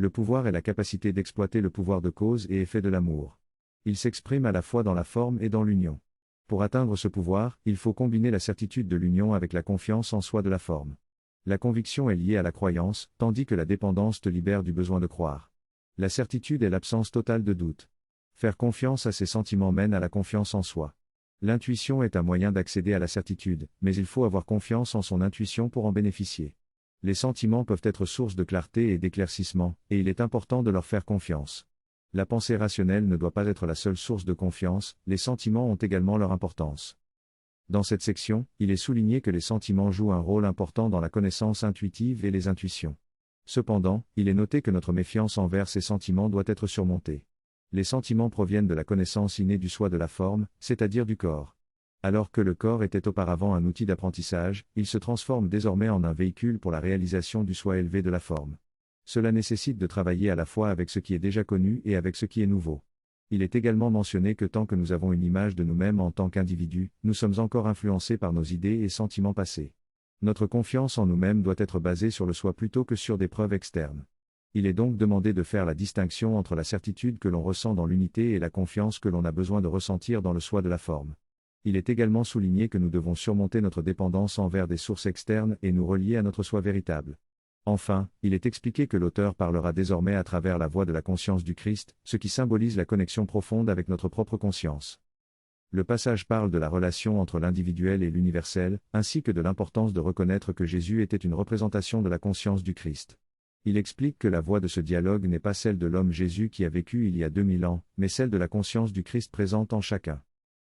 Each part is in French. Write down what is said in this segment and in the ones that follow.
Le pouvoir est la capacité d'exploiter le pouvoir de cause et effet de l'amour. Il s'exprime à la fois dans la forme et dans l'union. Pour atteindre ce pouvoir, il faut combiner la certitude de l'union avec la confiance en soi de la forme. La conviction est liée à la croyance, tandis que la dépendance te libère du besoin de croire. La certitude est l'absence totale de doute. Faire confiance à ses sentiments mène à la confiance en soi. L'intuition est un moyen d'accéder à la certitude, mais il faut avoir confiance en son intuition pour en bénéficier. Les sentiments peuvent être source de clarté et d'éclaircissement, et il est important de leur faire confiance. La pensée rationnelle ne doit pas être la seule source de confiance, les sentiments ont également leur importance. Dans cette section, il est souligné que les sentiments jouent un rôle important dans la connaissance intuitive et les intuitions. Cependant, il est noté que notre méfiance envers ces sentiments doit être surmontée. Les sentiments proviennent de la connaissance innée du soi de la forme, c'est-à-dire du corps. Alors que le corps était auparavant un outil d'apprentissage, il se transforme désormais en un véhicule pour la réalisation du soi élevé de la forme. Cela nécessite de travailler à la fois avec ce qui est déjà connu et avec ce qui est nouveau. Il est également mentionné que tant que nous avons une image de nous-mêmes en tant qu'individus, nous sommes encore influencés par nos idées et sentiments passés. Notre confiance en nous-mêmes doit être basée sur le soi plutôt que sur des preuves externes. Il est donc demandé de faire la distinction entre la certitude que l'on ressent dans l'unité et la confiance que l'on a besoin de ressentir dans le soi de la forme. Il est également souligné que nous devons surmonter notre dépendance envers des sources externes et nous relier à notre soi véritable. Enfin, il est expliqué que l'auteur parlera désormais à travers la voix de la conscience du Christ, ce qui symbolise la connexion profonde avec notre propre conscience. Le passage parle de la relation entre l'individuel et l'universel, ainsi que de l'importance de reconnaître que Jésus était une représentation de la conscience du Christ. Il explique que la voix de ce dialogue n'est pas celle de l'homme Jésus qui a vécu il y a 2000 ans, mais celle de la conscience du Christ présente en chacun.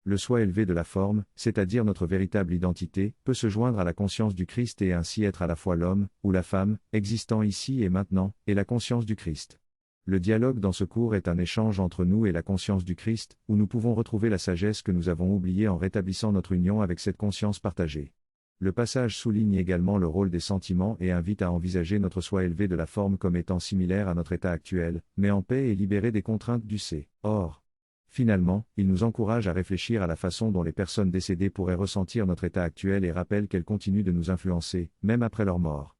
Le soi élevé de la forme, c'est-à-dire notre véritable identité, peut se joindre à la conscience du Christ et ainsi être à la fois l'homme, ou la femme, existant ici et maintenant, et la conscience du Christ. Le dialogue dans ce cours est un échange entre nous et la conscience du Christ, où nous pouvons retrouver la sagesse que nous avons oubliée en rétablissant notre union avec cette conscience partagée. Le passage souligne également le rôle des sentiments et invite à envisager notre soi élevé de la forme comme étant similaire à notre état actuel, mais en paix et libéré des contraintes du C. Or, finalement, il nous encourage à réfléchir à la façon dont les personnes décédées pourraient ressentir notre état actuel et rappelle qu'elles continuent de nous influencer, même après leur mort.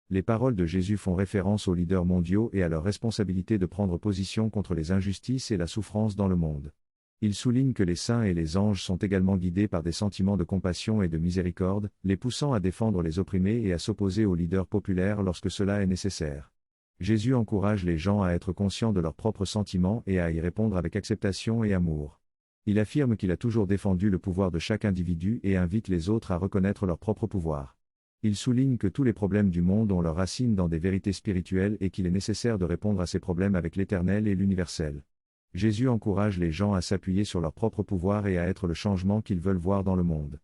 Les paroles de Jésus font référence aux leaders mondiaux et à leur responsabilité de prendre position contre les injustices et la souffrance dans le monde. Il souligne que les saints et les anges sont également guidés par des sentiments de compassion et de miséricorde, les poussant à défendre les opprimés et à s'opposer aux leaders populaires lorsque cela est nécessaire. Jésus encourage les gens à être conscients de leurs propres sentiments et à y répondre avec acceptation et amour. Il affirme qu'il a toujours défendu le pouvoir de chaque individu et invite les autres à reconnaître leur propre pouvoir. Il souligne que tous les problèmes du monde ont leurs racines dans des vérités spirituelles et qu'il est nécessaire de répondre à ces problèmes avec l'Éternel et l'universel. Jésus encourage les gens à s'appuyer sur leur propre pouvoir et à être le changement qu'ils veulent voir dans le monde.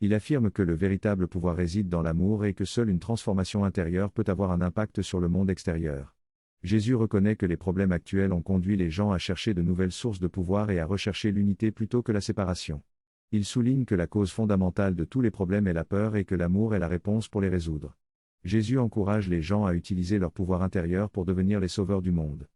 Il affirme que le véritable pouvoir réside dans l'amour et que seule une transformation intérieure peut avoir un impact sur le monde extérieur. Jésus reconnaît que les problèmes actuels ont conduit les gens à chercher de nouvelles sources de pouvoir et à rechercher l'unité plutôt que la séparation. Il souligne que la cause fondamentale de tous les problèmes est la peur et que l'amour est la réponse pour les résoudre. Jésus encourage les gens à utiliser leur pouvoir intérieur pour devenir les sauveurs du monde.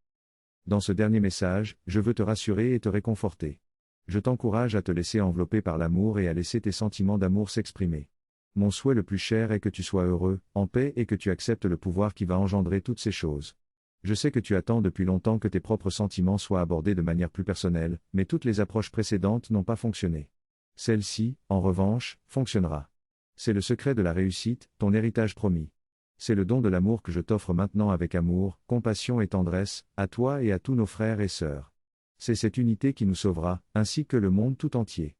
Dans ce dernier message, je veux te rassurer et te réconforter. Je t'encourage à te laisser envelopper par l'amour et à laisser tes sentiments d'amour s'exprimer. Mon souhait le plus cher est que tu sois heureux, en paix et que tu acceptes le pouvoir qui va engendrer toutes ces choses. Je sais que tu attends depuis longtemps que tes propres sentiments soient abordés de manière plus personnelle, mais toutes les approches précédentes n'ont pas fonctionné. Celle-ci, en revanche, fonctionnera. C'est le secret de la réussite, ton héritage promis. C'est le don de l'amour que je t'offre maintenant avec amour, compassion et tendresse, à toi et à tous nos frères et sœurs. C'est cette unité qui nous sauvera, ainsi que le monde tout entier.